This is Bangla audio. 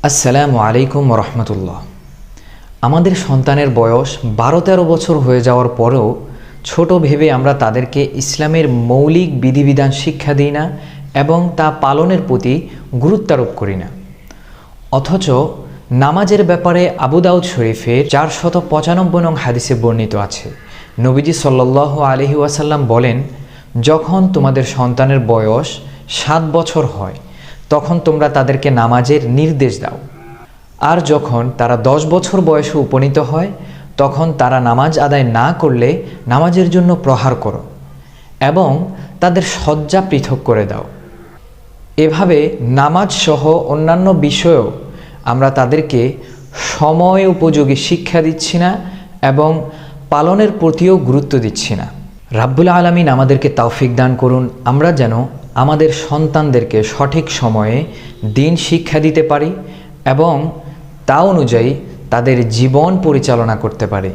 আসসালামু আলাইকুম রহমতুল্লাহ। আমাদের সন্তানের বয়স 12-13 বছর হয়ে যাওয়ার পরেও ছোট ভেবে আমরা তাদেরকে ইসলামের মৌলিক বিধিবিধান শিক্ষা দিই না এবং তা পালনের প্রতি গুরুত্ব আরোপ করি না। অথচ নামাজের ব্যাপারে আবু দাউদ শরীফের 495 নং হাদিসে বর্ণিত আছে, নবীজি সাল্লাল্লাহু আলাইহি ওয়াসাল্লাম বলেন, যখন তোমাদের সন্তানের বয়স 7 বছর হয় তখন তোমরা তাদেরকে নামাজের নির্দেশ দাও, আর যখন তারা 10 বছর বয়সে উপনীত হয় তখন তারা নামাজ আদায় না করলে নামাজের জন্য প্রহার করো এবং তাদের শয্যা পৃথক করে দাও। এভাবে নামাজ সহ অন্যান্য বিষয়েও আমরা তাদেরকে সময় উপযোগী শিক্ষা দিচ্ছি না এবং পালনের প্রতিও গুরুত্ব দিচ্ছি না। রাব্বুল আলামিন আমাদেরকে তৌফিক দান করুন, আমরা যেন আমাদের সন্তানদেরকে সঠিক সময়ে দিন শিক্ষা দিতে পারি এবং তা অনুযায়ী তাদের জীবন পরিচালনা করতে পারি।